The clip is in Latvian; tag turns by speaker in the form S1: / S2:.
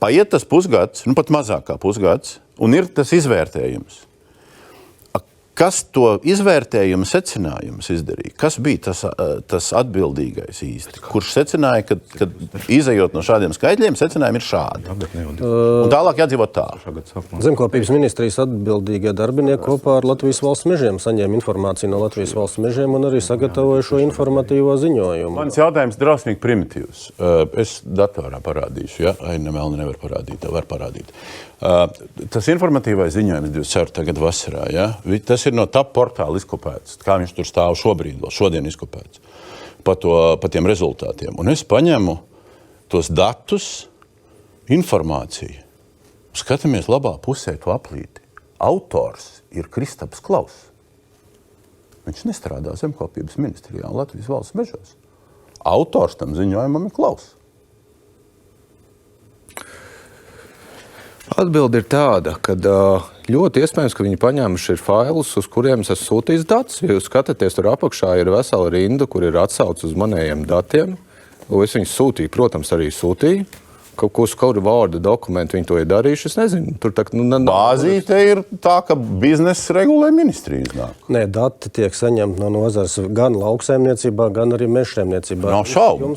S1: paiet tas pusgads, nu pat mazāk kā pusgads, un ir tas izvērtējums. Kas to izvērtējumu secinājumus izdarīja? Kas bija tas atbildīgais īsti? Kurš secināja, ka izejot no šādiem skaitļiem, secinājumi ir šādi? Un tālāk jādzīvot tā.
S2: Zemkopības ministrijas atbildīgie darbinieki kopā ar Latvijas valsts mežiem saņēma informāciju no Latvijas valsts mežiem un arī sagatavoja šo informatīvo ziņojumu.
S1: Mans jautājums drausmīgi primitīvs. Es datorā parādīšu, ja? Vēl nevar parādīt, var parādīt. Tas informatīvais ziņojums 24. gada vasarā, ja? Tas ir no TAP portāla izkopēts, kā viņš tur stāv šobrīd, vēl šodien izkopēts, pa tiem rezultātiem. Un es paņemu tos datus, informāciju, skatāmies labā pusē to aplīti. Autors ir Kristaps Klauss. Viņš nestrādā Zemkopības ministrijā un Latvijas valsts mežos. Autors tam ziņojumam ir Klauss.
S3: Atbilde ir tāda, ka ļoti iespējams, ka viņi paņēmuši ir failus, uz kuriem es esmu sūtījis datus. Ja jūs skatāties, tur apakšā ir vesela rinda, kur ir atsauce uz manējiem datiem. Es viņus sūtīju, protams, arī sūtīju. Kaut ko uz kuru vārdu dokumentu viņi to ir darījuši, es nezinu. Tur tā,
S1: Bāzīte ir tā, ka biznesa regulē ministrija iznāk.
S2: Nē, dati tiek saņemti no nozares gan lauksaimniecībā, gan arī mežsaimniecībā.
S1: Nav šaubu.